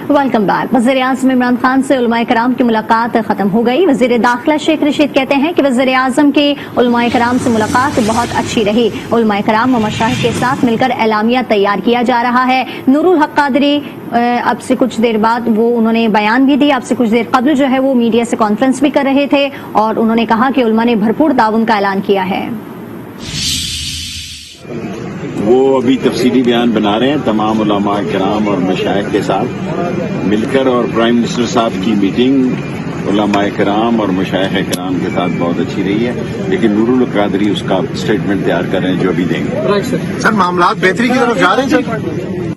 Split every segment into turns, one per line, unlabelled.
Welcome back. वज़ीर आज़म इमरान खान से उलमाए कराम की मुलाकात खत्म हो गई। वज़ीर दाखिला शेख रशीद कहते हैं कि वज़ीर आज़म की उलमाए कराम से मुलाकात बहुत अच्छी रही। उलमाए कराम व मशाइख के साथ मिलकर एलामिया तैयार किया जा रहा है। नूरुल हक कादरी अब से कुछ देर बाद वो उन्होंने बयान भी दिया। अब से कुछ देर कबल जो है वो मीडिया से कॉन्फ्रेंस भी कर रहे थे और उन्होंने कहा कि उलमा ने भरपूर ताउन का ऐलान किया है।
वो अभी तफसीली बयान बना रहे हैं तमाम उलमा किराम और मशाइख के साथ मिलकर, और प्राइम मिनिस्टर साहब की मीटिंग उलमा किराम और मशाइख किराम के साथ बहुत अच्छी रही है। लेकिन नूरुल हक कादरी उसका स्टेटमेंट तैयार कर रहे हैं जो अभी देंगे।
सर मामला बेहतरी की तरफ जा रहे हैं सर।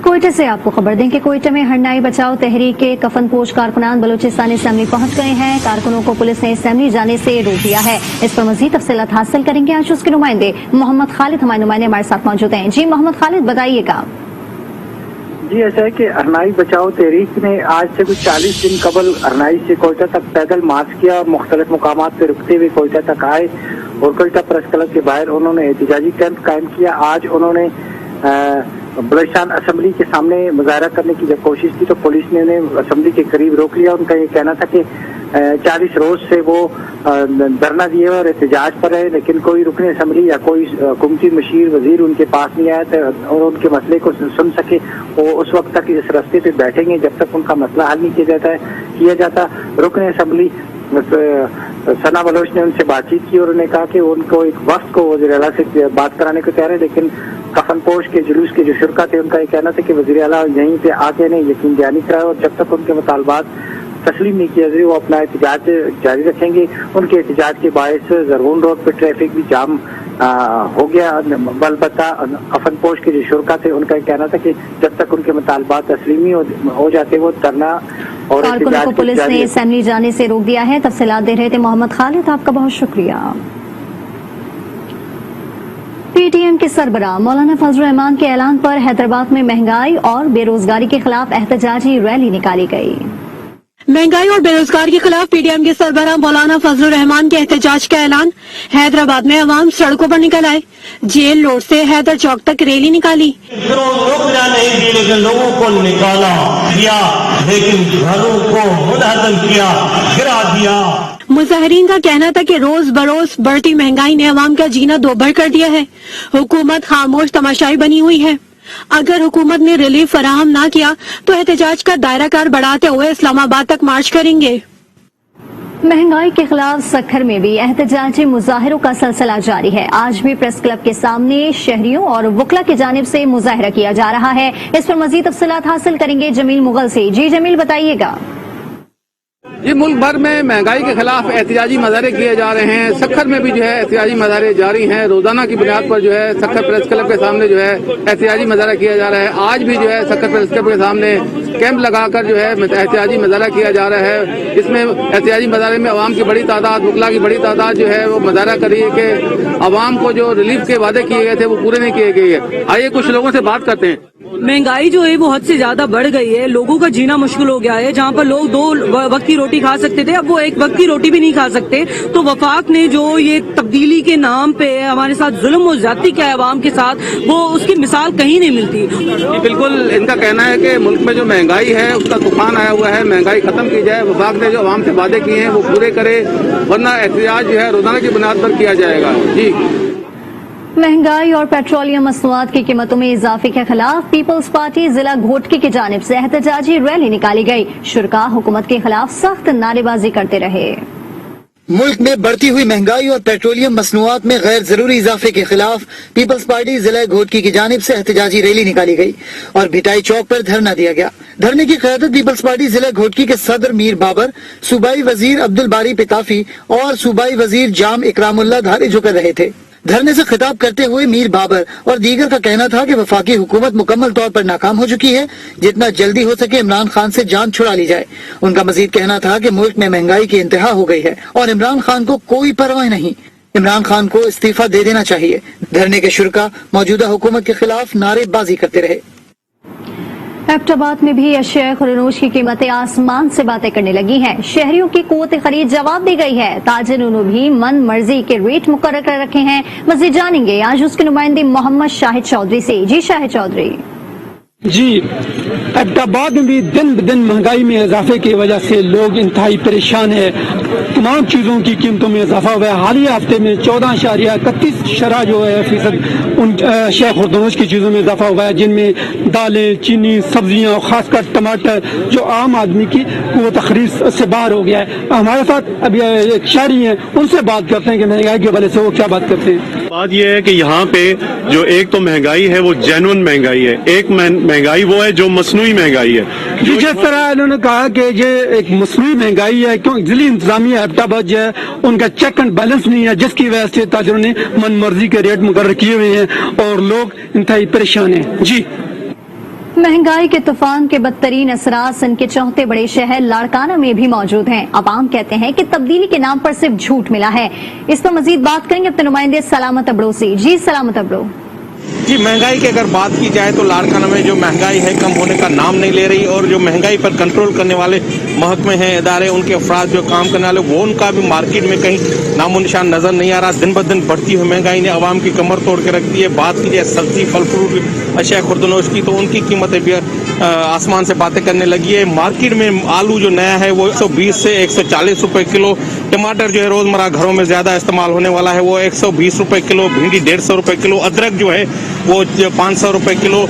कोयटा से आपको खबर दें कि कोयटा में हरनाई बचाओ तहरीक के कफनपोश कारकुनान बलूचिस्तानी असेंबली पहुंच गए हैं। कारकुनों को पुलिस ने असेंबली जाने से रोक दिया है। इस पर मजीद तफसीलात हासिल करेंगे आज उसके नुमाइंदे मोहम्मद खालिद, हमारे नुमाइंदे हमारे साथ मौजूद हैं। जी मोहम्मद खालिद, बताइएगा।
जी ऐसा है कि हरनाई बचाओ तहरीक ने आज से कुछ 40 दिन कबल हरनाई से कोयटा तक पैदल मार्च किया और मुख्तलिफ मुकामात पे रुकते हुए कोयटा तक आए और कोयटा प्रेस क्लब के बाहर उन्होंने एहतजाजी कैंप कायम किया। आज उन्होंने बलूचिस्तान असेंबली के सामने मुजाहरा करने की जब कोशिश की तो पुलिस ने उन्हें असेंबली के करीब रोक लिया। उनका ये कहना था कि 40 रोज से वो धरना दिए और एहतजाज पर है, लेकिन कोई रुकन असेंबली या कोई हुकूमती मशीर वजीर उनके पास नहीं आया था और उनके मसले को सुन सके। वो उस वक्त तक इस रास्ते पे बैठेंगे जब तक उनका मसला हल नहीं किया जाता। रुकन असेंबली सना बलोच ने उनसे बातचीत की और उन्होंने कहा कि उनको एक वक्त को वज़ीर आला से बात कराने को तैयार है, लेकिन कफनपोश के जुलूस के जो शुरका थे उनका ये कहना था कि वज़ीर आला यहीं पे आके नहीं यकीन दहानी कराए और जब तक उनके मुतालबात तस्लीम नहीं किया जाए वो अपना एहतजाज जारी रखेंगे। उनके एहतजाज के बायस जरगून रोड पे ट्रैफिक भी जाम हो गया। अलबत्ता कफनपोश के जो शुरका थे उनका कहना था कि जब तक उनके मुतालबात तस्लीमी हो जाते वो धरना और
कारकुनों को पुलिस ने असेंबली जाने से रोक दिया है। तफसीलात दे रहे थे मोहम्मद खालिद, आपका बहुत शुक्रिया। पीटीएम के सरबराह मौलाना फजलुर रहमान के ऐलान पर हैदराबाद में महंगाई और बेरोजगारी के खिलाफ एहतजाजी रैली निकाली गई।
महंगाई और बेरोजगार के खिलाफ पीडीएम के सरबराह मौलाना फजलुर रहमान के एहतजाज का ऐलान। हैदराबाद में अवाम सड़कों पर निकल आए। जेल रोड से हैदर चौक तक रैली निकाली।
रुकना नहीं दी लेकिन लोगों को निकाला किया, लेकिन घरों को मुनहदम किया, गिरा दिया।
मुजाहिरीन का कहना था कि रोज बरोज बढ़ती महंगाई ने अवाम का जीना दोभर कर दिया है। हुकूमत खामोश तमाशाई बनी हुई है। अगर हुकूमत ने रिलीफ फराहम ना किया तो एहतजाज का दायरा कार बढ़ाते हुए इस्लामाबाद तक मार्च करेंगे।
महंगाई के खिलाफ सखर में भी एहतजाजी मुजाहिरों का सिलसिला जारी है। आज भी प्रेस क्लब के सामने शहरियों और वकला की जानिब से मुजाहिरा किया जा रहा है। इस पर मजीद तफसीलात हासिल करेंगे जमील मुगल से। जी जमील, बताइएगा।
ये मुल्क भर में महंगाई के खिलाफ एहतजाजी मुजाहरे किए जा रहे हैं। सखर में भी जो है एहतजाजी मुजाहरे जारी हैं। रोजाना की बुनियाद पर जो है सखर प्रेस क्लब के सामने जो है एहतजाजी मुजाहरा किया जा रहा है। आज भी जो है सखर प्रेस क्लब के सामने कैंप लगाकर जो है एहतजाजी मुजाहरा किया जा रहा है। इसमें एहतजाजी मुजाहरे में अवाम की बड़ी तादाद, वकला की बड़ी तादाद जो है वो मुजाहरा कर रही है कि अवाम को जो रिलीफ के वादे किए गए थे वो पूरे नहीं किए गए हैं। आइए कुछ लोगों से बात करते हैं।
महंगाई जो है वो हद से ज्यादा बढ़ गई है। लोगों का जीना मुश्किल हो गया है। जहाँ पर लोग 2 वक्त की रोटी खा सकते थे अब वो 1 वक्त की रोटी भी नहीं खा सकते। तो वफाक ने जो ये तब्दीली के नाम पे हमारे साथ जुल्म और ज्यादती किया है अवाम के साथ, वो उसकी मिसाल कहीं नहीं मिलती।
बिल्कुल इनका कहना है कि मुल्क में जो महंगाई है उसका तूफान आया हुआ है, महंगाई खत्म की जाए। वफाक ने जो अवाम से वादे किए हैं वो पूरे करे, वरना एहतजाज जो है रोजाना की बुनियाद पर किया जाएगा। जी।
महंगाई और पेट्रोलियम मसनूआत की कीमतों में इजाफे के खिलाफ पीपल्स पार्टी जिला घोटकी की जानिब से एहतजाजी रैली निकाली गई। शुरका हुकूमत के खिलाफ सख्त नारेबाजी करते रहे।
मुल्क में बढ़ती हुई महंगाई और पेट्रोलियम मसनूआत में गैर जरूरी इजाफे के खिलाफ पीपल्स पार्टी जिला घोटकी की जानिब से एहतजाजी रैली निकाली गई और भिटाई चौक पर धरना दिया गया। धरने की क़यादत पीपल्स पार्टी जिला घोटकी के सदर मीर बाबर, सूबाई वजीर अब्दुल बारी पिताफी और सूबाई वजीर जाम इकरामुल्लाह धारेजो कर रहे थे। धरने से खिताब करते हुए मीर बाबर और दीगर का कहना था कि वफाकी हुकूमत मुकम्मल तौर पर नाकाम हो चुकी है। जितना जल्दी हो सके इमरान खान से जान छुड़ा ली जाए। उनका मजीद कहना था कि मुल्क में महंगाई की इंतहा हो गई है और इमरान खान को कोई परवाह नहीं। इमरान खान को इस्तीफा दे देना चाहिए। धरने के शुरका मौजूदा हुकूमत के खिलाफ नारेबाजी करते रहे।
एबटाबाद में भी अशिया खुरनूश की कीमतें आसमान से बातें करने लगी हैं। शहरियों की कुव्वत खरीद जवाब दी गई है। ताजिरों ने भी मन मर्जी के रेट मुकर्रर कर रखे हैं। मज़ीद जानेंगे आज उसके नुमाइंदे मोहम्मद शाहिद चौधरी से। जी शाहिद चौधरी।
जी एबटाबाद में भी दिन ब दिन महंगाई में इजाफे की वजह से लोग इंतहाई परेशान है। तमाम चीज़ों की कीमतों में इजाफा हुआ है। हालिया हफ्ते में 14.31% जो है फीसद उन अशिया खुर्दनोश की चीज़ों में इजाफा हुआ है, जिनमें दालें, चीनी, सब्जियाँ और ख़ासकर टमाटर जो आम आदमी की क़ुव्वत ख़रीद से बाहर हो गया है। हमारे साथ अभी एक शहरी हैं, उनसे बात करते हैं कि महंगाई के हवाले से वो क्या बात करते हैं।
बात यह है कि यहाँ पे जो एक तो महंगाई है वो जेन्युइन महंगाई है, एक महंगाई वो है जो मसनूई महंगाई है।
जिस तरह इन्होंने कहा कि ये एक मसनूई महंगाई है, क्यों जिली इंतजामिया एबटाबाद जो है उनका चेक एंड बैलेंस नहीं है, जिसकी वजह से ताजरों ने मन मर्जी के रेट मुकर्रर किए हुए हैं और लोग इंतहाई परेशान हैं। जी,
महंगाई के तूफान के बदतरीन असरात सिंध के चौथे बड़े शहर लाड़काना में भी मौजूद हैं। अवाम कहते हैं कि तब्दीली के नाम पर सिर्फ झूठ मिला है। इस पर मजीद बात करेंगे अपने नुमाइंदे सलामत अबड़ो से। जी सलामत अबड़ो।
जी, महंगाई की अगर बात की जाए तो लाड़काना में जो महंगाई है कम होने का नाम नहीं ले रही, और जो महंगाई पर कंट्रोल करने वाले महकमे हैं, इदारे, उनके अफराद जो काम करने वाले, वो उनका भी मार्केट में कहीं नामो निशान नजर नहीं आ रहा। दिन ब दिन बढ़ती हुई महंगाई ने आवाम की कमर तोड़ के रख दी है। बात की जाए सब्जी, फल फ्रूट, अशिया खुर्दनोश की, तो उनकी कीमतें भी आसमान से बातें करने लगी है। मार्केट में आलू जो नया है वो 120 से 140 रुपए किलो, टमाटर जो है रोजमर्रा घरों में ज्यादा इस्तेमाल होने वाला है वो 120 रुपए किलो, भिंडी 150 रुपए किलो, अदरक जो है वो 500 रुपए किलो।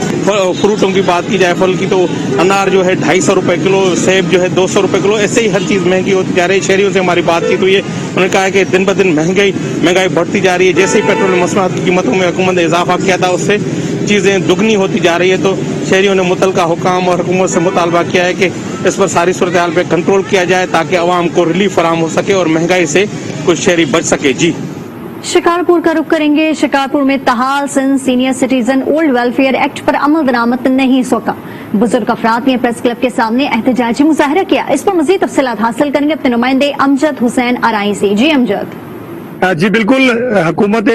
फ्रूटों की बात की जाए, फल की, तो अनार जो है 250 रुपए किलो, सेब जो है 200 रुपए किलो। ऐसे ही हर चीज महंगी होती जा रही है। शहरियों से हमारी बात की तो ये उन्होंने कहा है कि दिन ब दिन महंगाई बढ़ती जा रही है। जैसे ही पेट्रोल मसनूआत की कीमतों में हुकूमत ने इजाफा किया था, उससे चीजें दुगनी होती जा रही है। तो शहरियों ने मुतलका हुकाम और हुकूमत से मुतालबा किया है कि इस पर सारी सूरत हाल पे कंट्रोल किया जाए ताकि आवाम को रिलीफ फराहम हो सके और महंगाई से कुछ शहरी बच सके। जी,
शिकारपुर का रुख करेंगे। शिकारपुर में तहाल Sindh senior citizen old welfare act पर अमल दरामद नहीं सोका। बुजुर्ग अफराद ने प्रेस क्लब के सामने एहतजाजी मुजाहरा किया। इस पर मजीद तफसीलात हासिल करेंगे अपने नुमाइंदे अमजद हुसैन आराई से। जी अमजद।
जी बिल्कुल, हुकूमत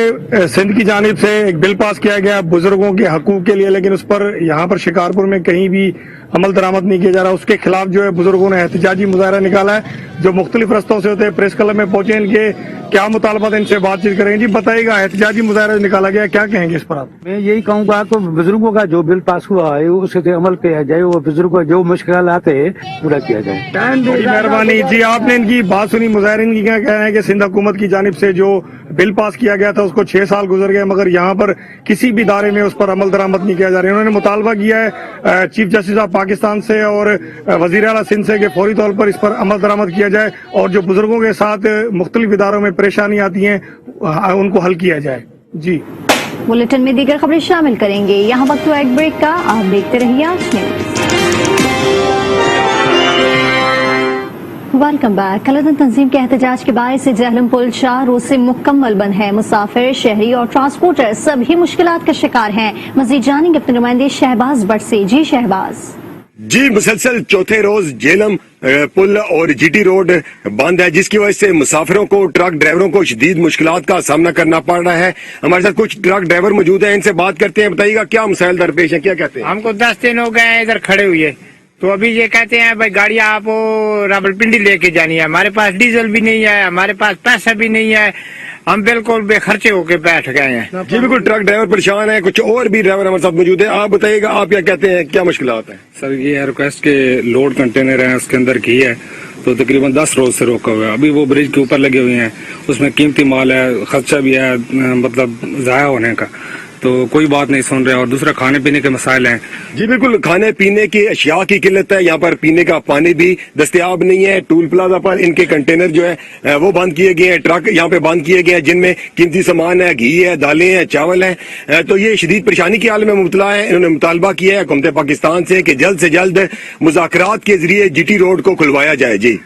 सिंध की जानिब से एक बिल पास किया गया बुजुर्गों के हकूक के लिए, लेकिन उस पर यहाँ पर शिकारपुर में कहीं भी अमल दरामद नहीं किया जा रहा। उसके खिलाफ जो है बुजुर्गों ने एहतजाजी मुजाहरा निकाला है, जो मुख्तलिफ रस्तों से होते हैं। प्रेस क्लब में पहुंचे, इनके क्या मुतालबात, इनसे बातचीत करेंगे। जी बताइएगा, एहतजाजी मुजाहरा निकाला गया, क्या कहेंगे इस पर आप?
मैं यही कहूँगा कि बुजुर्गों का जो बिल पास हुआ है उसे अमल किया जाए, वो बुजुर्गों जो मुश्किल आते हैं पूरा किया जाए।
मेहरबानी। जी, आपने इनकी बात सुनी, मुजाहरीन की क्या कहना है कि सिंध हुकूमत की जानिब से जो बिल पास किया गया था उसको 6 साल गुजर गए, मगर यहाँ पर किसी भी इदारे में उस पर अमल दरामद नहीं किया जा रहा है। उन्होंने मुतालबा किया है चीफ जस्टिस ऑफ पाकिस्तान से और वजीर आला सिंध से कि फौरी तौर पर इस पर अमल दरामद किया जाए और जो बुजुर्गों के साथ मुख्तलिफ इदारों में परेशानी आती है उनको हल किया जाए। जी,
बुलेटिन में दीगर खबरें शामिल करेंगे। यहाँ वक्त हुआ एक ब्रेक का, आप देखते रहिए आज न्यूज़। Welcome back. कलदन तंजीम के एहतजाज के बायस से जहलम पुल 4 रोज से मुकम्मल बंद है। मुसाफिर, शहरी और ट्रांसपोर्टर सभी मुश्किलात का शिकार हैं। मजीद जानेंगे अपने नुमाइंदे शहबाज भट्ट से। जी शहबाज।
जी, मुसलसल चौथे रोज जेलम पुल और जीटी रोड बंद है, जिसकी वजह से मुसाफिरों को, ट्रक ड्राइवरों को शदीद मुश्किलात का सामना करना पड़ रहा है। हमारे साथ कुछ ट्रक ड्राइवर मौजूद हैं, इनसे बात करते हैं। बताइएगा क्या मसाइल दरपेश है, क्या कहते हैं?
हमको 10 दिन हो गए हैं इधर खड़े हुए, तो अभी ये कहते हैं भाई गाड़ी आप रावलपिंडी लेके जानी है। हमारे पास डीजल भी नहीं है, हमारे पास पैसा भी नहीं है, हम बिल्कुल बेखर्चे होके बैठ गए हैं।
जी बिल्कुल, ट्रक ड्राइवर परेशान है। कुछ और भी ड्राइवर हमारे साथ मौजूद है, आप बताइएगा आप क्या कहते हैं, क्या मुश्किलात है?
सर ये रिक्वेस्ट के लोड कंटेनर है उसके अंदर की है, तो तकरीबन 10 रोज से रोका हुआ है। अभी वो ब्रिज के ऊपर लगे हुए हैं, उसमें कीमती माल है, खर्चा भी है, मतलब जाया होने का, तो कोई बात नहीं सुन रहे। और दूसरा खाने पीने के मसाइल हैं।
जी बिल्कुल, खाने पीने की अशिया की किल्लत है। यहाँ पर पीने का पानी भी दस्तयाब नहीं है। टूल प्लाजा पर इनके कंटेनर जो है वो बंद किए गए हैं, ट्रक यहाँ पे बंद किए गए हैं जिनमें कीमती सामान है, घी है, दालें हैं, चावल है। तो ये शदीद परेशानी की हाल में मुबतला है। इन्होंने मुतालबा किया है हुकूमत पाकिस्तान से कि जल्द से जल्द मुज़ाकरात के जरिए जीटी रोड को खुलवाया जाए। जी,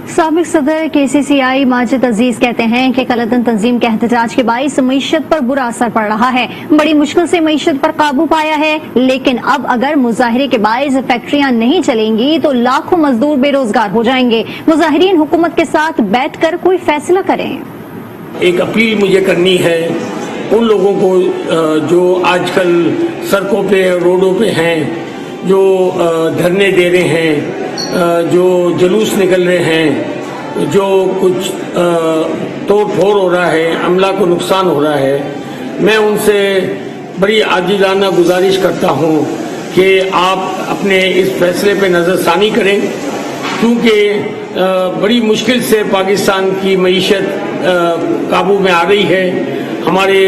साबिक सदर KCCI माजिद अजीज कहते हैं कि कलदन तंजीम के एहतजाज के बाइस मईशत पर बुरा असर पड़ रहा है। बड़ी मुश्किल से मईशत पर काबू पाया है, लेकिन अब अगर मुजाहरे के बाइस फैक्ट्रियां नहीं चलेंगी तो लाखों मजदूर बेरोजगार हो जाएंगे। मुजाहिरीन हुकूमत के साथ बैठकर कोई फैसला करें।
एक अपील मुझे करनी है उन लोगों को जो आजकल सड़कों पे, रोडों पे हैं, जो धरने दे रहे हैं, जो जुलूस निकल रहे हैं, जो कुछ तोड़ फोड़ हो रहा है, अमला को नुकसान हो रहा है। मैं उनसे बड़ी आजिज़ाना गुजारिश करता हूं کہ آپ اپنے اس فیصلے پہ نظر ثانی کریں، کیونکہ بڑی مشکل سے پاکستان کی معیشت قابو میں آ رہی ہے. ہمارے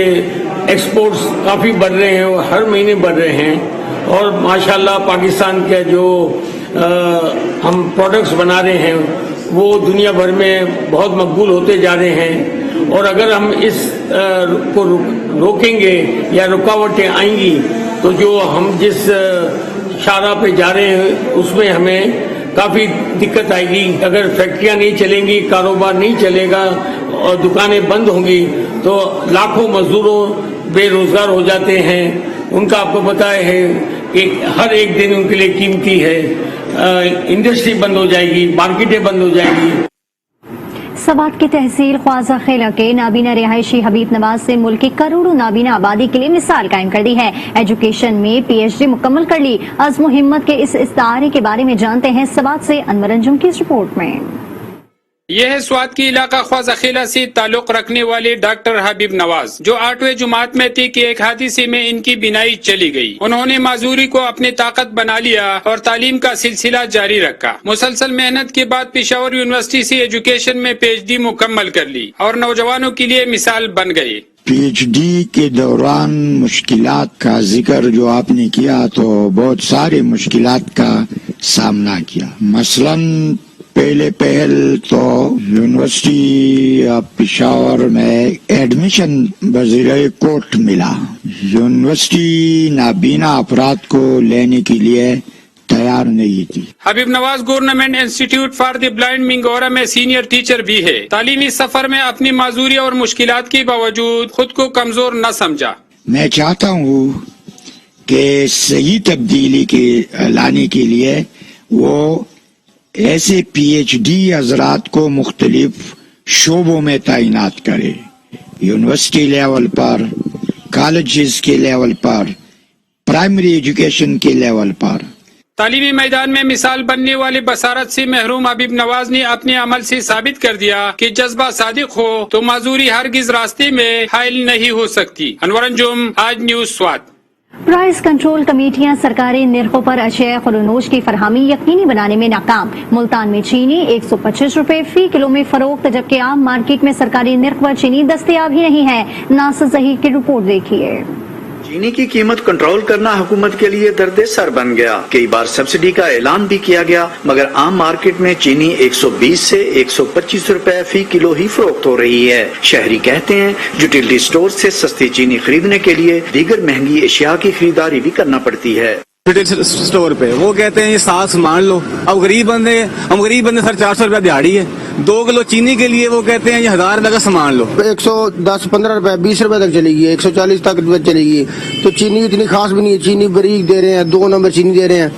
ایکسپورٹس کافی بڑھ رہے ہیں اور ہر مہینے بڑھ رہے ہیں، اور ماشاءاللہ پاکستان کے جو ہم پروڈکٹس بنا رہے ہیں وہ دنیا بھر میں بہت مقبول ہوتے جا رہے ہیں. اور اگر ہم اس کو روکیں گے یا رکاوٹیں آئیں گی تو جو ہم جس شاہراہ پہ جا رہے ہیں اس میں ہمیں کافی دقت آئے گی. اگر فیکٹریاں نہیں چلیں گی، کاروبار نہیں چلے گا اور دکانیں بند ہوں گی تو لاکھوں مزدوروں بے روزگار ہو جاتے ہیں. ان کا آپ کو پتہ ہے کہ ہر ایک دن ان کے لیے قیمتی ہے. انڈسٹری بند ہو جائے گی، مارکیٹیں بند ہو جائیں گی.
سوات کی تحصیل خواجہ خیلا کے نابینا رہائشی حبیب نواز نے ملک کی کروڑوں نابینا آبادی کے لیے مثال قائم کر دی ہے. ایجوکیشن میں PhD مکمل کر لی. عزم و ہمت کے اس ادارے کے بارے میں جانتے ہیں سوات سے انور انجم کی اس رپورٹ میں.
یہ ہے سوات کی علاقہ خواجہ خیلا سے تعلق رکھنے والے ڈاکٹر حبیب نواز، جو 8ویں جماعت میں تھے کہ ایک حادثے میں ان کی بینائی چلی گئی. انہوں نے معذوری کو اپنی طاقت بنا لیا اور تعلیم کا سلسلہ جاری رکھا. مسلسل محنت کے بعد پشاور یونیورسٹی سے ایجوکیشن میں PhD مکمل کر لی اور نوجوانوں کے لیے مثال بن گئے.
PhD کے دوران مشکلات کا ذکر جو آپ نے کیا تو بہت سارے مشکلات کا سامنا کیا. مثلاً پہل تو یونیورسٹی آف پشاور میں ایڈمیشن وزیر کوٹ ملا. یونیورسٹی نابینا افراد کو لینے کے لیے تیار نہیں تھی.
Habib Nawaz government institute for the blind Mingora میں سینئر ٹیچر بھی ہے. تعلیمی سفر میں اپنی معذوری اور مشکلات کے باوجود خود کو کمزور نہ سمجھا.
میں چاہتا ہوں کہ صحیح تبدیلی کے لانے کے لیے وہ ایسے PhD حضرات کو مختلف شعبوں میں تعینات کرے، یونیورسٹی لیول پر، کالجز کے لیول پر، پرائمری ایجوکیشن کے لیول پر.
تعلیمی میدان میں مثال بننے والے بصارت سے محروم حبیب نواز نے اپنے عمل سے ثابت کر دیا کہ جذبہ صادق ہو تو معذوری ہرگز راستے میں حائل نہیں ہو سکتی. انور انجم، آج نیوز سوات.
پرائس کنٹرول کمیٹیاں سرکاری نرخوں پر اشیاء خورنوش کی فراہمی یقینی بنانے میں ناکام. ملتان میں چینی 125 روپے فی کلو میں فروخت، جبکہ عام مارکیٹ میں سرکاری نرخ پر چینی دستیاب ہی نہیں ہے. ناصر ظہیر کی رپورٹ دیکھیے.
چینی کی قیمت کنٹرول کرنا حکومت کے لیے درد سر بن گیا. کئی بار سبسڈی کا اعلان بھی کیا گیا، مگر عام مارکیٹ میں چینی 120 سے 125 روپے فی کلو ہی فروخت ہو رہی ہے. شہری کہتے ہیں یوٹیلٹی سٹور سے سستی چینی خریدنے کے لیے دیگر مہنگی اشیاء کی خریداری بھی کرنا پڑتی ہے.
اسٹور پہ وہ کہتے ہیں یہ ساتھ مان لو. اب غریب بندے سر 400 روپے دیہڑی ہے. 2 کلو چینی کے لیے وہ کہتے ہیں یہ 1000 روپے کا سامان لو.
110-15 روپے 20 روپے تک چلے گی، 140 تک چلے گی. تو چینی اتنی خاص بھی نہیں ہے. چینی بریک دے رہے ہیں، 2 نمبر چینی دے رہے ہیں.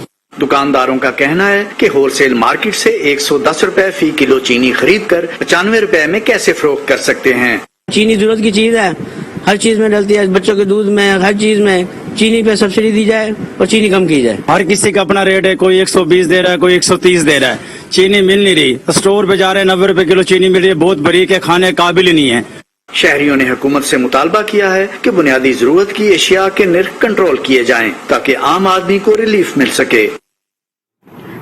دکانداروں کا کہنا ہے کہ ہول سیل مارکیٹ سے 110 روپے فی کلو چینی خرید کر 95 روپے میں کیسے فروخت کر سکتے ہیں.
چینی ضرورت کی چیز ہے، ہر چیز میں ڈلتی ہے. بچوں کے دودھ میں، ہر چیز میں چینی پہ سبسڈی دی جائے اور چینی کم کی جائے.
ہر کسی کا اپنا ریٹ ہے. کوئی 120 دے رہا ہے، کوئی 130 دے رہا ہے. چینی مل نہیں رہی. اسٹور پہ جا رہے ہیں 90 روپے کلو چینی مل رہی ہے. بہت بریک ہے، کھانے قابل ہی نہیں ہے.
شہریوں نے حکومت سے مطالبہ کیا ہے کہ بنیادی ضرورت کی اشیاء کے نرخ کنٹرول کیے جائیں تاکہ عام آدمی کو ریلیف مل سکے.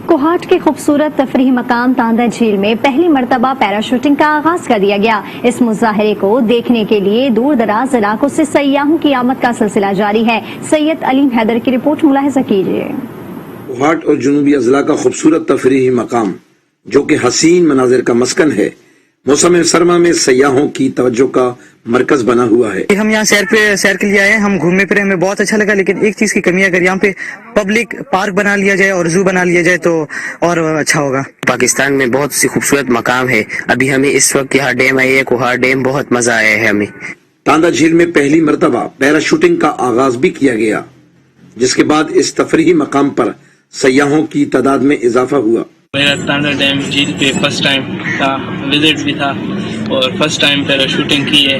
کوہاٹ کے خوبصورت تفریحی مقام تاندہ جھیل میں پہلی مرتبہ پیراشوٹنگ کا آغاز کر دیا گیا. اس مظاہرے کو دیکھنے کے لیے دور دراز علاقوں سے سیاحوں کی آمد کا سلسلہ جاری ہے. سید علیم حیدر کی رپورٹ ملاحظہ کیجیے.
کوہاٹ اور جنوبی اضلاع کا خوبصورت تفریحی مقام جو کہ حسین مناظر کا مسکن ہے، موسم سرما میں سیاحوں کی توجہ کا مرکز بنا ہوا ہے.
ہم یہاں سیر کے لیے آئے ہیں. ہم گھومے پھرے، ہمیں بہت اچھا لگا، لیکن ایک چیز کی کمی ہے. اگر یہاں پہ پبلک پارک بنا لیا جائے اور زو بنا لیا جائے تو اور اچھا ہوگا.
پاکستان میں بہت سی خوبصورت مقام ہے. ابھی ہمیں اس وقت یہاں ڈیم آئی ہے، کوہاٹ ڈیم، بہت مزہ آیا ہے ہمیں.
تاندہ جھیل میں پہلی مرتبہ پیراشوٹنگ کا آغاز بھی کیا گیا، جس کے بعد اس تفریحی مقام پر سیاحوں کی تعداد میں اضافہ ہوا.
میرا تاندہ ڈیم جھیل پہ فرسٹ ٹائم تھا، وزٹ بھی تھا اور فرسٹ ٹائم پیراشوٹنگ کی ہے.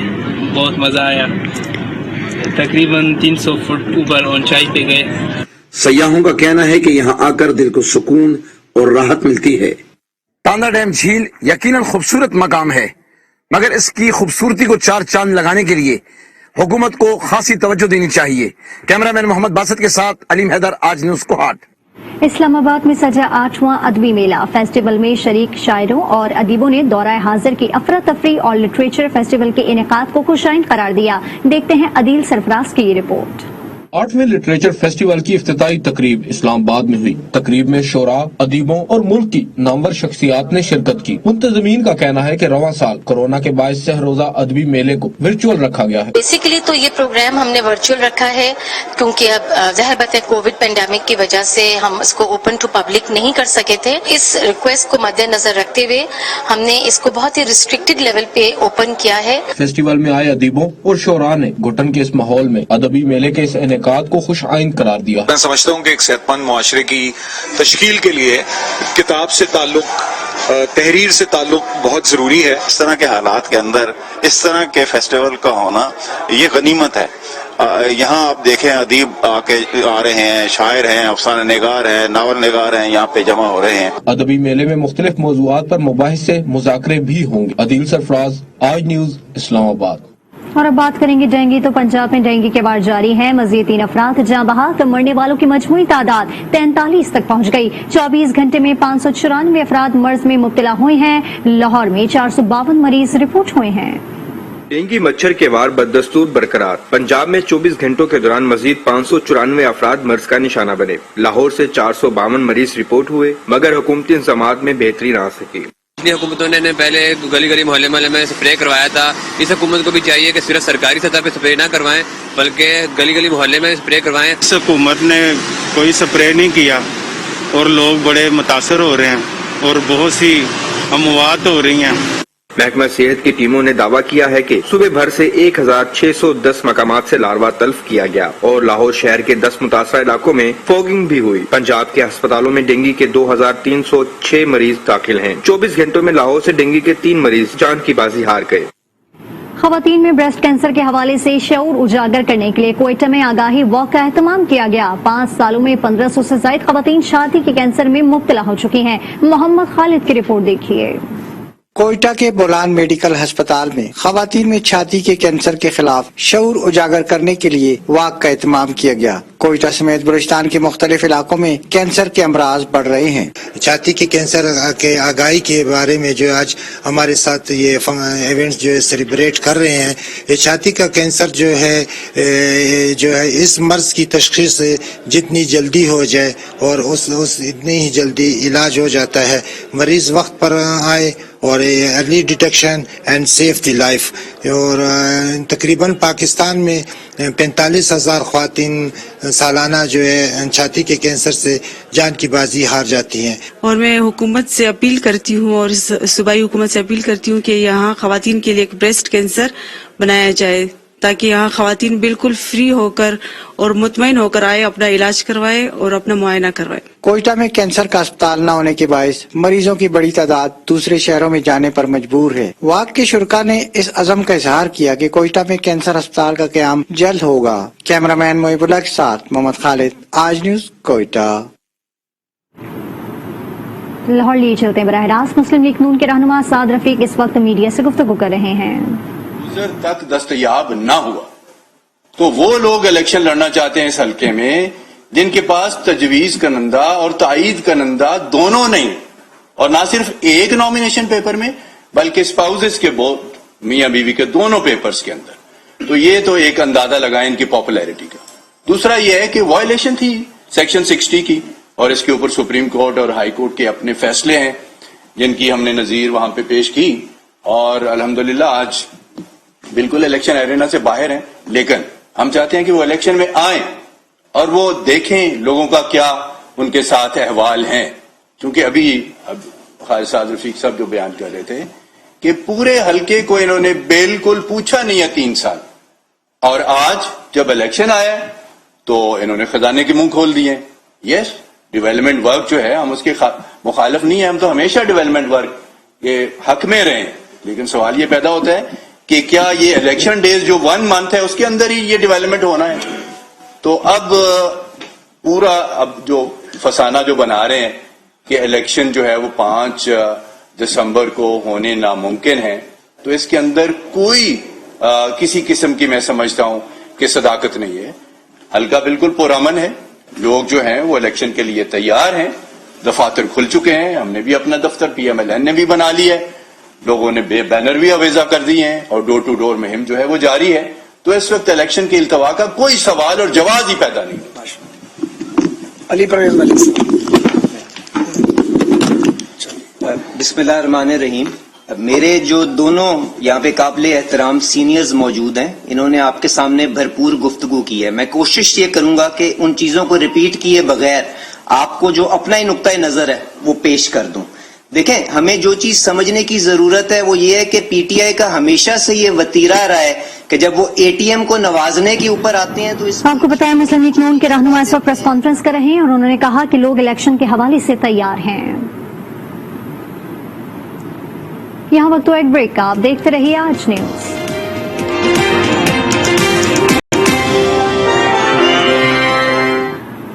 بہت مزہ آیا. تقریباً 300 فٹ اوپر اونچائی پہ گئے.
سیاحوں کا کہنا ہے کہ یہاں آ کر دل کو سکون اور راحت ملتی ہے.
تاندہ ڈیم جھیل یقیناً خوبصورت مقام ہے، مگر اس کی خوبصورتی کو 4 چاند لگانے کے لیے
हुकूमत को खासी तवज्जो देनी चाहिए। कैमरामैन मोहम्मद बासत के साथ अलीम हैदर, आज न्यूज कोहाट।
इस्लामाबाद में सजा 8वां अदबी मेला। फेस्टिवल में शरीक शायरों और अदीबों ने दौराए हाजिर की अफरा तफरी और लिटरेचर फेस्टिवल के इनेकाद को खुशाइन करार दिया। देखते हैं अदील सरफराज की ये रिपोर्ट।
8वें लिटरेचर फेस्टिवल की इफ्तिताई तकरीब इस्लामाबाद में हुई। तकरीब में शोरा, अदीबों और मुल्क की नामवर शख्सियात ने शिरकत की। मुंतजमीन का कहना है कि रवां साल कोरोना के बायस सहरोजा अदबी मेले को वर्चुअल रखा गया है।
बेसिकली तो ये प्रोग्राम हमने वर्चुअल रखा है क्योंकि अब ज़ाहिर बात है कोविड पेंडेमिक की वजह से हम इसको ओपन टू पब्लिक नहीं कर सके थे। इस रिक्वेस्ट को मद्देनजर रखते हुए हमने इसको बहुत ही रिस्ट्रिक्टेड लेवल पे ओपन किया है।
फेस्टिवल में आए अदीबों और शोरा ने घुटन के इस माहौल में अदबी मेले के इस इनेकाद को खुश आइंद करार दिया।
मैं समझता हूँ कि एक सेहतमंद मुआशरे की तश्कील के लिए किताब से ताल्लुक, तहरीर से ताल्लुक बहुत जरूरी है।
इस तरह के हालात के अंदर इस तरह के फेस्टिवल का होना ये गनीमत है। यहाँ आप देखें अदीब आ रहे हैं, शायर हैं, अफसाना निगार हैं, नावल निगार हैं, यहाँ पे जमा हो रहे हैं।
अदबी मेले में मुख्तलिफ मौज़ूआत पर मुबाहिसे मुज़ाकरे भी होंगे। अदील सरफराज, आज न्यूज, इस्लामाबाद।
और अब बात करेंगे डेंगू। तो पंजाब में डेंगू के वार जारी है। मजीद 3 अफराद जहां बहाल, तो मरने वालों की मजमूई तादाद 43 तक पहुंच गई। 24 घंटे में 594 अफराद मर्ज में मुब्तला हुए हैं। लाहौर में 452 मरीज रिपोर्ट हुए हैं।
डेंगू मच्छर के वार बदस्तूर बरकरार। पंजाब में 24 घंटों के दौरान मजीद 594 अफराद मर्ज का निशाना बने। लाहौर से 452 मरीज रिपोर्ट हुए, मगर हुकूमती इंतजामात में बेहतरी न आ सकी।
पिछली हुकूमतों ने पहले गली गली मोहल्ले मोहल्ले में स्प्रे करवाया था। इस हुकूमत को भी चाहिए कि सिर्फ सरकारी सतह पे स्प्रे ना करवाएं, बल्कि गली गली मोहल्ले में स्प्रे करवाएं।
इस हुकूमत ने कोई स्प्रे नहीं किया और लोग बड़े मुतासर हो रहे हैं और बहुत सी अमवात हो रही हैं।
महकमा सेहत की टीमों ने दावा किया है कि सुबह भर से 1610 मकामात से लार्वा तल्फ किया गया और लाहौर शहर के 10 मुतासर इलाकों में फॉगिंग भी हुई। पंजाब के अस्पतालों में डेंगू के 2306 मरीज दाखिल हैं। 24 घंटों में लाहौर से डेंगू के 3 मरीज जान की बाजी हार गए।
खवातीन में ब्रेस्ट कैंसर के हवाले से शऊर उजागर करने के लिए कोयटा में आगाही वॉक का एहतमाम किया गया। 5 सालों में 1500 से ज्यादा खवातीन छाती के कैंसर में मुब्तला हो चुकी हैं। मोहम्मद खालिद की रिपोर्ट देखिए।
कोयटा के बोलान मेडिकल अस्पताल में खवातीन में छाती के कैंसर के खिलाफ शऊर उजागर करने के लिए वॉक का एहतमाम किया गया। कोयटा समेत बलूचिस्तान के मुख्तलिफ इलाकों में कैंसर के अमराज बढ़ रहे हैं।
छाती के कैंसर के आगाही के बारे में जो आज हमारे साथ ये इवेंट्स जो है सेलिब्रेट कर रहे हैं। ये छाती का कैंसर जो है इस मर्ज की तशखीस जितनी जल्दी हो जाए और उस इतनी ही जल्दी इलाज हो जाता है। मरीज वक्त पर आए और early detection and save the life. और तकरीबन पाकिस्तान में 45,000 ख्वातीन सालाना जो है छाती के कैंसर से जान की बाजी हार जाती हैं।
और मैं हुकूमत से अपील करती हूँ और सूबाई हुकूमत से अपील करती हूँ कि यहाँ खवातीन के लिए एक ब्रेस्ट कैंसर बनाया जाए ताकि यहाँ खवातीन बिल्कुल फ्री होकर और मुतमईन होकर आए, अपना इलाज करवाए और अपना मुआयना करवाए।
कोयटा में कैंसर का अस्पताल न होने के बायस मरीजों की बड़ी तादाद दूसरे शहरों में जाने पर मजबूर है। वाक के शुरका ने इस अज़म का इजहार किया कि कोयटा में कैंसर अस्पताल का क़याम जल्द होगा। कैमरामैन मोहिबुल्लाह के साथ मोहम्मद खालिद, आज न्यूज, कोयटा।
लाहौर लिए चलते बराह रास्त मुस्लिम लीग नून के रहनुमा साद रफीक इस वक्त मीडिया से गुफ्तगू कर रहे हैं।
तक दस्तयाब ना हुआ तो वो लोग इलेक्शन लड़ना चाहते हैं इस हल्के में जिनके पास तजवीज करनंदा और तायीद करनंदा दोनों नहीं, और ना सिर्फ एक नॉमिनेशन पेपर में बल्कि स्पाउसेस के बोथ मियां बीवी के दोनों पेपर्स के अंदर। तो ये तो एक अंदाजा लगाए इनकी पॉपुलैरिटी का। दूसरा ये है कि वायलेशन थी सेक्शन 60 की और इसके ऊपर सुप्रीम कोर्ट और हाई कोर्ट के अपने फैसले हैं जिनकी हमने नजीर वहां पे पेश की और अल्हम्दुलिल्लाह आज बिल्कुल इलेक्शन एरेना से बाहर हैं। लेकिन हम चाहते हैं कि वो इलेक्शन में आए और वो देखें लोगों का क्या उनके साथ अहवाल हैं, क्योंकि अभी खालिद साद रफीक साहब जो बयान कर रहे थे कि पूरे हल्के को इन्होंने बिल्कुल पूछा नहीं है 3 साल, और आज जब इलेक्शन आया तो इन्होंने खजाने के मुंह खोल दिए। यस, डेवलपमेंट वर्क जो है हम उसके मुखालिफ नहीं है, हम तो हमेशा डेवलपमेंट वर्क के हक में रहे, लेकिन सवाल ये पैदा होता है कि क्या ये इलेक्शन डेज जो 1 मंथ है उसके अंदर ही ये डेवलपमेंट होना है। तो अब पूरा अब जो फसाना जो बना रहे हैं कि इलेक्शन जो है वो 5 दिसंबर को होने नामुमकिन है, तो इसके अंदर कोई किसी किस्म की मैं समझता हूं कि सदाकत नहीं है। हल्का बिल्कुल पुरअमन है, लोग जो हैं वो इलेक्शन के लिए तैयार हैं, दफातर खुल चुके हैं, हमने भी अपना दफ्तर PMLN ने भी बना लिया है, लोगों ने बैनर भी अवेजा कर दिए हैं और डोर टू डोर मुहिम जो है वो जारी है। तो इस वक्त इलेक्शन के इल्तवा का कोई सवाल और जवाब ही पैदा नहीं होता।
अली परवेज मलिक साहब। बिस्मिल्लाहिर्रहमानिर्रहीम। मेरे जो दोनों यहाँ पे काबिले एहतराम सीनियर्स मौजूद हैं, इन्होंने आपके सामने भरपूर गुफ्तगू की है। मैं कोशिश ये करूंगा कि उन चीजों को रिपीट किए बगैर आपको जो अपना ही नुक्ता नजर है वो पेश कर दूं। देखें, हमें जो चीज समझने की जरूरत है वो ये है कि PTI का हमेशा से ये वतीरा रहा है कि जब वो ATM को नवाजने के ऊपर आते हैं तो
आपको बताया मुस्लिम लीग नून के रहनुमा इस वक्त प्रेस कॉन्फ्रेंस कर रहे हैं और उन्होंने कहा कि लोग इलेक्शन के हवाले से तैयार हैं। यहाँ वक्त एक ब्रेक का, आप देखते रहिए आज न्यूज।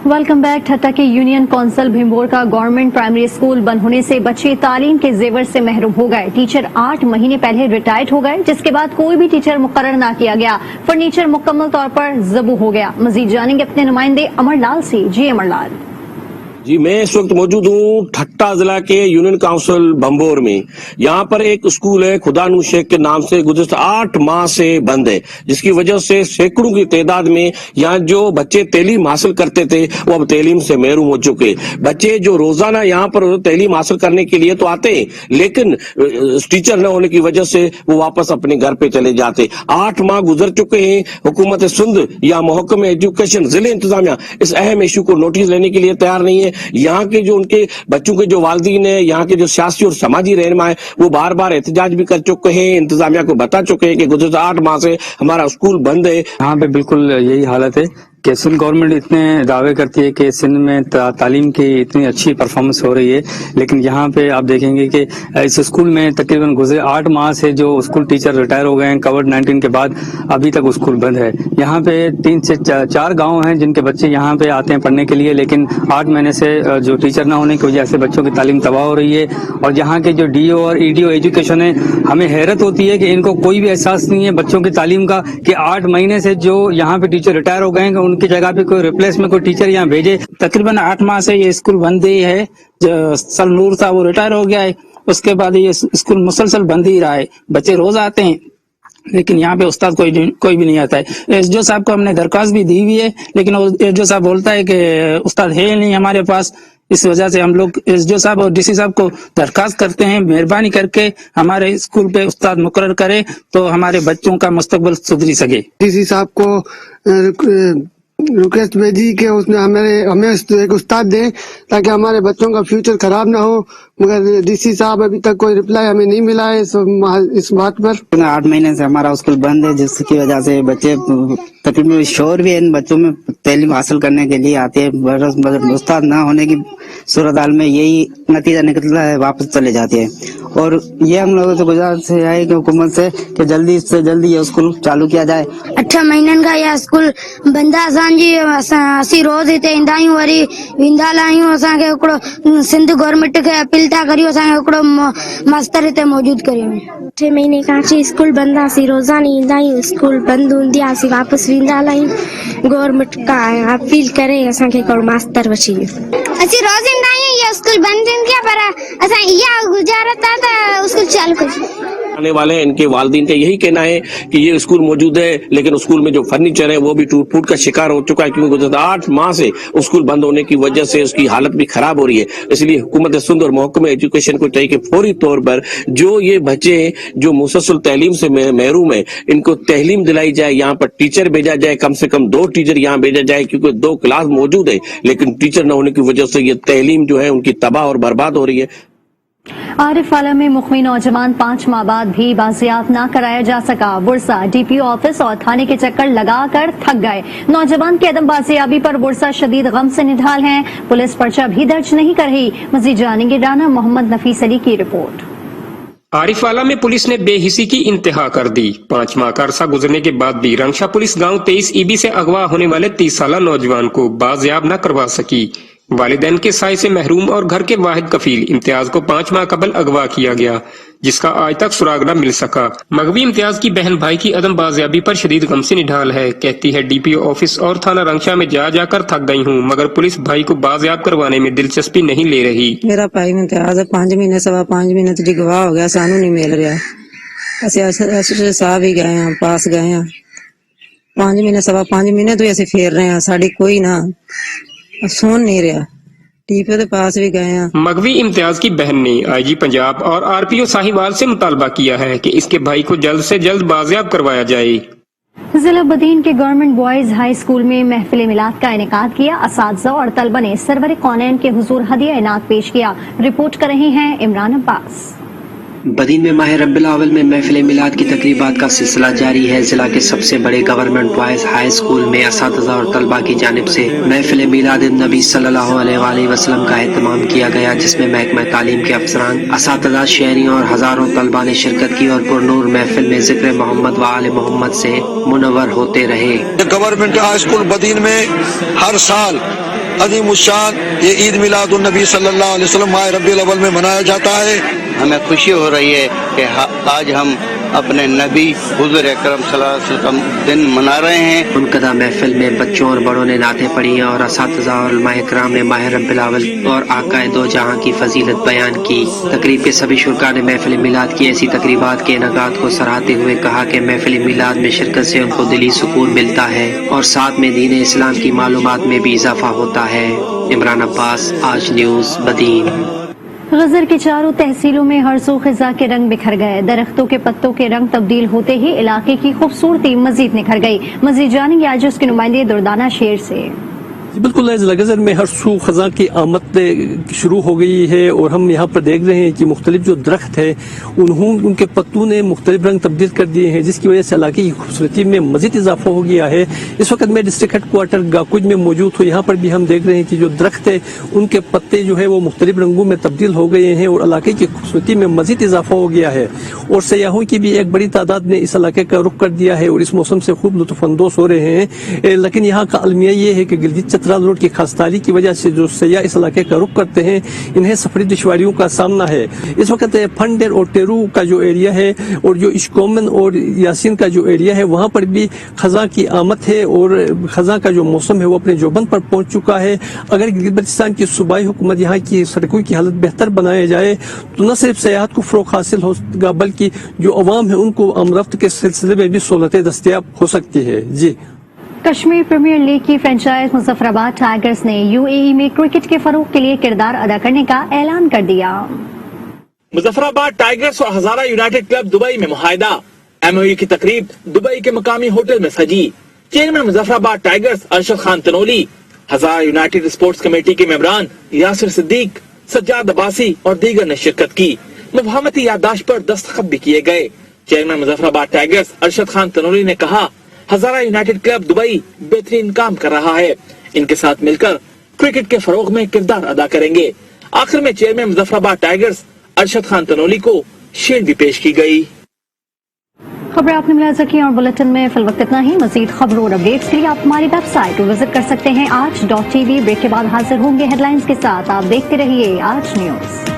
Welcome back. ठट्टा के यूनियन कौंसिल भीमबोर का गवर्नमेंट प्राइमरी स्कूल बंद होने से बच्चे तालीम के जेवर से महरूम हो गए। टीचर 8 महीने पहले रिटायर्ड हो गए, जिसके बाद कोई भी टीचर मुकर्रर ना किया गया। फर्नीचर मुकम्मल तौर पर जबू हो गया। मजीद जानेंगे अपने नुमाइंदे अमरलाल से। जी अमरलाल।
जी, मैं इस वक्त मौजूद हूँ ठट्टा जिला के यूनियन काउंसिल भंबोर में। यहाँ पर एक स्कूल है खुदानू शेख के नाम से, गुज़श्ता 8 माह से बंद है, जिसकी वजह से सैकड़ों की तादाद में यहाँ जो बच्चे तालीम हासिल करते थे वो अब तालीम से महरूम हो चुके। बच्चे जो रोजाना यहाँ पर तालीम हासिल करने के लिए तो आते हैं, लेकिन टीचर न होने की वजह से वो वापस अपने घर पे चले जाते। 8 माह गुजर चुके हैं। हुकूमत सिंध या महकमा एजुकेशन जिले इंतजामिया इस अहम इशू को नोटिस लेने के लिए तैयार नहीं है। यहाँ के जो उनके बच्चों के जो वालिदीन है, यहाँ के जो सियासी और समाजी रहनुमा है, वो बार बार एहतजाज भी कर चुके हैं, इंतजामिया को बता चुके हैं कि गुज़श्ता 8 माह से हमारा स्कूल बंद है।
यहाँ पे बिल्कुल यही हालत है कि सिंध गवर्नमेंट इतने दावे करती है कि सिंध में तालीम की इतनी अच्छी परफॉर्मेंस हो रही है, लेकिन यहाँ पे आप देखेंगे कि इस स्कूल में तकरीबन गुजरे 8 माह से जो स्कूल टीचर रिटायर हो गए हैं कोविड-19 के बाद, अभी तक स्कूल बंद है। यहाँ पे 3 से 4 गांव हैं जिनके बच्चे यहाँ पे आते हैं पढ़ने के लिए, लेकिन 8 महीने से जो टीचर न होने की वजह से बच्चों की तालीम तबाह हो रही है। और यहाँ के जो DO और EDO एजुकेशन है, हमें हैरत होती है कि इनको कोई भी एहसास नहीं है बच्चों की तालीम का कि 8 महीने से जो यहाँ पे टीचर रिटायर हो गए हैं उनकी जगह पे कोई रिप्लेस में कोई टीचर यहाँ भेजे।
तकरीबन 8 माह से ये स्कूल बंद ही है। जो सल नूर था वो रिटायर हो गया है, उसके बाद ये स्कूल मुसलसल बंद ही रहा है। बच्चे रोज आते हैं लेकिन यहाँ पे उस्ताद कोई भी नहीं आता है। SDO साहब को हमने दरख्वास्त भी दी हुई है, लेकिन SDO साहब बोलता है कि उस्ताद है नहीं हमारे पास। इस वजह से हम लोग SDO साहब और DC साहब को दरखास्त करते हैं, मेहरबानी करके हमारे स्कूल पे उस्ताद मुकर्रर करें तो हमारे बच्चों का मुस्तकबिल सुधरी सके।
DC साहब को रिक्वेस्ट भेजी कि उसने हमें एक उस्ताद दें ताकि हमारे बच्चों का फ्यूचर खराब ना हो, मगर DC साहब अभी तक कोई रिप्लाई हमें नहीं मिला है इस बात पर।
8 महीने से हमारा स्कूल बंद है, जिसकी वजह से बच्चे तकरीबन शोर भी है। इन बच्चों में तालीम हासिल करने के लिए आते हैं, उस्ताद ना होने की सूरत हाल में यही नतीजा निकलता है, वापस चले जाते हैं। और ये हम लोगों से गुजारिश है कि हुकूमत से कि जल्दी से जल्दी ये स्कूल चालू किया जाए।
8 महीननि खां इहा स्कूल बंद आहे असांजी। असीं रोज़ हिते ईंदा आहियूं, वरी वेंदा आहियूं। असांखे हिकिड़ो सिंध गवर्नमेंट खे अपील था करियूं असांखे हिकिड़ो मास्तर हिते मौजूद करियूं।
8 महीने खां अची स्कूल बंद आहे। असीं रोज़ाना ईंदा आहियूं, स्कूल बंद हूंदी आहे असीं वापसि वेंदा आहियूं। गवर्नमेंट खां अपील करे असांखे हिकिड़ो मास्तर वठी ॾियो।
असीं रोज़ ईंदा आहियूं, इहा स्कूल बंद थींदी आहे, पर असां इहा गुज़ारत आहे त स्कूल चालू कयो।
आने वाले हैं इनके वालिदीन का यही कहना है कि ये स्कूल मौजूद है, लेकिन स्कूल में जो फर्नीचर है वो भी टूट फूट का शिकार हो चुका है, क्योंकि गुज़श्ता 8 माह से स्कूल बंद होने की वजह से उसकी हालत भी खराब हो रही है। इसलिए हुकूमत सिंध और महकमा एजुकेशन को चाहिए कि फौरी तौर पर जो ये बच्चे जो मुसलसल तालीम से महरूम है, इनको तालीम दिलाई जाए। यहाँ पर टीचर भेजा जाए, कम से कम 2 टीचर यहाँ भेजा जाए, क्योंकि 2 क्लास मौजूद है, लेकिन टीचर न होने की वजह से ये तालीम जो है उनकी तबाह और बर्बाद हो रही है।
आरिफवाला में मुख्मी नौजवान 5 माह बाद भी बाजियाब न कराया जा सका। बुरसा DPO ऑफिस और थाने के चक्कर लगाकर थक गए। नौजवान की अदम बाजियाबी पर बुरसा शदीद गम से निढाल हैं। पुलिस पर्चा भी दर्ज नहीं कर रही। मजीद जानेंगे राना मोहम्मद नफीस अली की रिपोर्ट।
आरिफवाला में पुलिस ने बेहिसी की इंतहा कर दी। 5 माह का अरसा गुजरने के बाद भी रंगशाह पुलिस गांव 23 EB से अगवा होने वाले 30 साला नौजवान को बाजियाब न करवा सकी। والدین کے سائے سے محروم اور گھر کے واحد کفیل امتیاز کو 5 ماہ قبل اغوا کیا گیا، جس کا آج تک سراغ نہ مل سکا۔ مغوی امتیاز کی بہن بھائی کی عدم بازیابی پر شدید غم سے نڈھال ہے۔ کہتی ہے ڈی پی او آفس اور تھانہ رنگشاہ میں جا کر تھک گئی ہوں، مگر پولیس بھائی کو بازیاب کروانے میں دلچسپی نہیں لے رہی۔
میرا بھائی امتیاز 5 مہینے سوا 5 مہینے تو گواہ ہو گیا، سانو نہیں مل رہا۔ اسی صاحب ہی گئے ہیں، پاس گئے ہیں، 5 مہینے سوا 5 مہینے تو ایسے پھیر رہے ہیں، ساڑی کوئی نہ سون نہیں رہا۔ ٹی پی او کے پاس بھی گئے ہیں۔
مغوی امتیاز کی بہن نے آئی جی پنجاب اور آر پی او ساہیوال سے مطالبہ کیا ہے کہ اس کے بھائی کو جلد سے جلد بازیاب کروایا جائے۔
ضلع بدین کے گورنمنٹ بوائز ہائی اسکول میں محفل میلاد کا انعقاد کیا۔ اساتذہ اور طلبہ نے سرور کونین کے حضور ہدیہ انعام پیش کیا۔ رپورٹ کر رہے ہیں عمران عباس۔
بدین میں ماہ ربیع الاول میں محفل میلاد کی تقریبات کا سلسلہ جاری ہے۔ ضلع کے سب سے بڑے گورنمنٹ بوائز ہائی اسکول میں اساتذہ اور طلبہ کی جانب سے محفل میلاد النبی صلی اللہ علیہ وآلہ وسلم کا اہتمام کیا گیا، جس میں محکمہ تعلیم کے افسران، اساتذہ، شہریوں اور ہزاروں طلبہ نے شرکت کی اور پرنور محفل میں ذکر محمد و آل محمد سے منور ہوتے رہے۔
گورنمنٹ ہائی اسکول بدین میں ہر سال عظیم الشان یہ عید میلاد النبی صلی اللہ علیہ وسلم ماہ ربیع الاول میں منایا جاتا ہے۔
ہمیں خوشی ہو رہی ہے کہ آج ہم اپنے نبی حضور اکرم صلی اللہ علیہ وسلم دن منا رہے ہیں۔
منعقدہ محفل میں بچوں اور بڑوں نے نعتیں پڑھی اور اساتذہ اور علماء کرام نے ماہ ربیع الاول اور آقائے دو جہاں کی فضیلت بیان کی۔ تقریب کے سبھی شرکاء نے محفل میلاد کی ایسی تقریبات کے انعقاد کو سراہتے ہوئے کہا کہ محفل میلاد میں شرکت سے ان کو دلی سکون ملتا ہے اور ساتھ میں دین اسلام کی معلومات میں بھی اضافہ ہوتا ہے۔ عمران عباس، آج نیوز، بدین۔
غزر کی چاروں تحصیلوں میں ہر سو خزاں کے رنگ بکھر گئے۔ درختوں کے پتوں کے رنگ تبدیل ہوتے ہی علاقے کی خوبصورتی مزید نکھر گئی۔ مزید جانیں گے آج اس کے نمائندے دردانہ شیر سے۔
بالکل ضلع غزر میں ہر سو خزاں کی آمد شروع ہو گئی ہے اور ہم یہاں پر دیکھ رہے ہیں کہ مختلف جو درخت ہے ان کے پتوں نے مختلف رنگ تبدیل کر دیے ہیں، جس کی وجہ سے علاقے کی خوبصورتی میں مزید اضافہ ہو گیا ہے۔ اس وقت میں ڈسٹرکٹ ہیڈ کوارٹر گاکوج میں موجود ہوں۔ یہاں پر بھی ہم دیکھ رہے ہیں کہ جو درخت ہے ان کے پتے جو ہے وہ مختلف رنگوں میں تبدیل ہو گئے ہیں اور علاقے کی خوبصورتی میں مزید اضافہ ہو گیا ہے، اور سیاحوں کی بھی ایک بڑی تعداد نے اس علاقے کا رخ کر دیا ہے اور اس موسم سے خوب لطف اندوز ہو رہے ہیں۔ لیکن یہاں کا المیہ یہ ہے کہ گلگت چترال روڈ کی خاص تاری کی وجہ سے جو سیاح اس علاقے کا رخ کرتے ہیں انہیں سفری دشواریوں کا سامنا ہے۔ اس وقت پھنڈر اور ٹیرو کا جو ایریا ہے اور جو اشکومن اور یاسین کا جو ایریا ہے وہاں پر بھی خزاں کی آمد ہے اور خزاں کا جو موسم ہے وہ اپنے جوبن پر پہنچ چکا ہے۔ اگر گلگت بلتستان کی صوبائی حکومت یہاں کی سڑکوں کی حالت بہتر بنائے جائے تو نہ صرف سیاحت کو فروغ حاصل ہوگا بلکہ جو عوام ہے ان کو آمد کے سلسلے میں بھی سہولتیں دستیاب ہو سکتی ہے۔ جی،
کشمیر پریمیئر لیگ کی فرنچائز مظفر آباد ٹائیگرز نے یو اے ای میں کرکٹ کے فروغ کے لیے کردار ادا کرنے کا اعلان کر دیا۔
مظفر آباد ٹائیگرز اور ہزارہ یونائیٹڈ کلب دبئی میں معاہدہ۔ ایم او یو کی تقریب دبئی کے مقامی ہوٹل میں سجی۔ Chairman Muzaffarabad tigers Arshad Khan Tanoli, Hazara united sports committee کے ممبران یاسر صدیق، سجاد عباسی اور دیگر نے شرکت کی۔ مفاہمتی یادداشت پر دستخط بھی کیے گئے۔ Chairman Muzaffarabad tigers Arshad Khan Tanoli نے کہا ہزارہ یونائیٹڈ کلب دبئی بہترین کام کر رہا ہے، ان کے ساتھ مل کر کرکٹ کے فروغ میں کردار ادا کریں گے۔ آخر میں chairman Muzaffarabad tigers Arshad Khan Tanoli کو شیلڈ بھی پیش کی گئی۔
خبریں آپ نے ملاحظہ کی اور بلٹن میں فی الوقت اتنا ہی۔ مزید خبروں اور اپڈیٹس کے لیے آپ ہماری ویب سائٹ وزٹ کر سکتے ہیں آج.tv۔ بریک کے بعد حاضر ہوں گے ہیڈ لائنز کے ساتھ۔ آپ دیکھتے رہیے آج نیوز۔